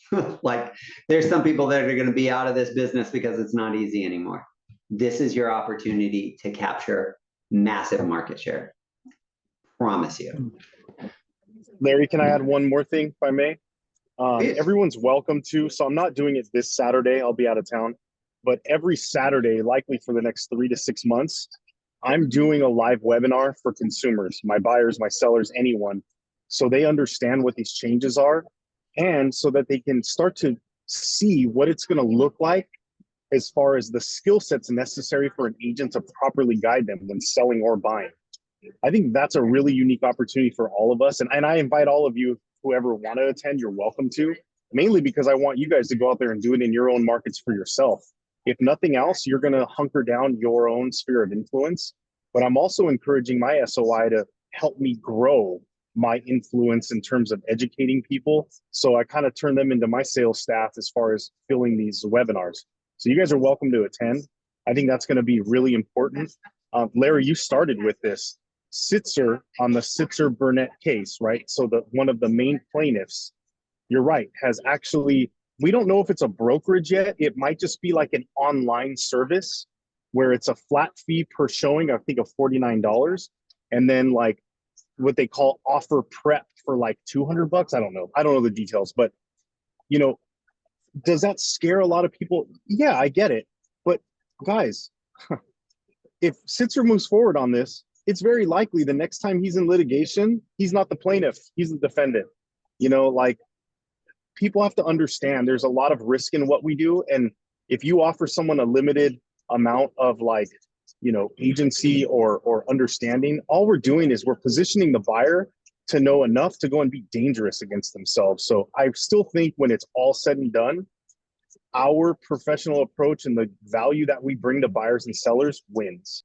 Like, there's some people that are going to be out of this business because it's not easy anymore. This is your opportunity to capture massive market share. Promise you. Larry, can I add one more thing, if I may? Everyone's welcome to, so I'm not doing it this Saturday, I'll be out of town, but every Saturday, likely for the next 3 to 6 months, I'm doing a live webinar for consumers, my buyers, my sellers, anyone, so they understand what these changes are, and so that they can start to see what it's going to look like as far as the skill sets necessary for an agent to properly guide them when selling or buying. I think that's a really unique opportunity for all of us. And I invite all of you, whoever want to attend, you're welcome to, mainly because I want you guys to go out there and do it in your own markets for yourself. If nothing else, you're going to hunker down your own sphere of influence. But I'm also encouraging my SOI to help me grow my influence in terms of educating people. So I kind of turn them into my sales staff as far as filling these webinars. So you guys are welcome to attend. I think that's going to be really important. Larry, you started with this. Sitzer, on the Sitzer-Burnett case, right? So one of the main plaintiffs, you're right, has actually, we don't know if it's a brokerage yet. It might just be like an online service where it's a flat fee per showing, I think of $49. And then like what they call offer prep for like $200. I don't know the details, but you know, does that scare a lot of people? Yeah, I get it. But guys, if Sitzer moves forward on this, it's very likely the next time he's in litigation, he's not the plaintiff, he's the defendant. You know, like, people have to understand there's a lot of risk in what we do. And if you offer someone a limited amount of like, you know, agency or understanding, all we're doing is we're positioning the buyer to know enough to go and be dangerous against themselves. So I still think when it's all said and done, our professional approach and the value that we bring to buyers and sellers wins.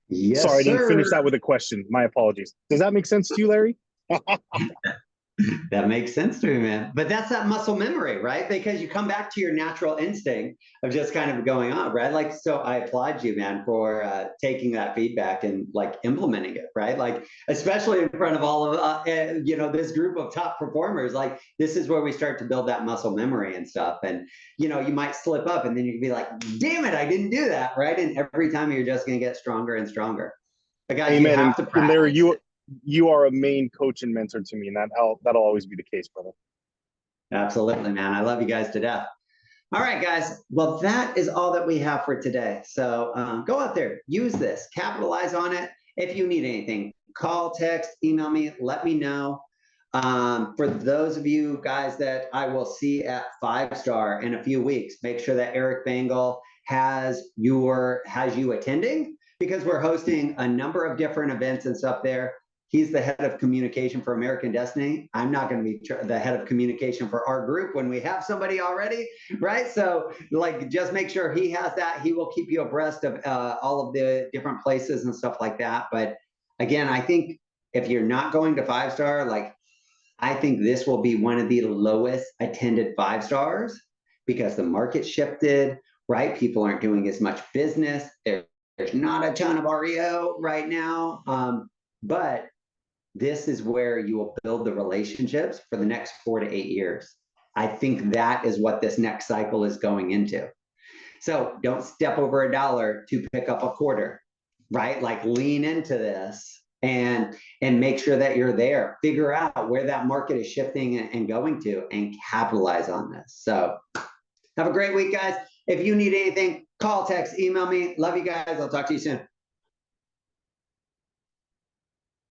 Yes, sorry, I didn't sir. finish that with a question. My apologies. Does that make sense to you, Larry? That makes sense to me, man. But that's that muscle memory, right? Because you come back to your natural instinct of just kind of going on, right? Like, so I applaud you, man, for taking that feedback and like implementing it, right? Like, especially in front of all of, you know, this group of top performers, like this is where we start to build that muscle memory and stuff. And, you know, you might slip up and then you can be like, damn it, I didn't do that, right? And every time you're just going to get stronger and stronger. But guys, Amen. you have to practice. Larry, you are a main coach and mentor to me, and that'll always be the case, brother. Absolutely, man. I love you guys to death. All right, guys. Well, that is all that we have for today. So go out there, use this, capitalize on it. If you need anything, call, text, email me, let me know. For those of you guys that I will see at 5-Star in a few weeks, make sure that Eric Bangle has you attending, because we're hosting a number of different events and stuff there. He's the head of communication for American Destiny. I'm not going to be the head of communication for our group when we have somebody already, right? So like, just make sure he has that. He will keep you abreast of all of the different places and stuff like that. But again, I think if you're not going to 5-Star, like, I think this will be one of the lowest attended 5-Stars because the market shifted, right? People aren't doing as much business. There's not a ton of REO right now, but this is where you will build the relationships for the next 4 to 8 years. I think that is what this next cycle is going into. So don't step over $1 to pick up a quarter, right? Like, lean into this and make sure that you're there. Figure out where that market is shifting and going to, and capitalize on this. So have a great week, guys. If you need anything, call, text, email me. Love you guys. I'll talk to you soon.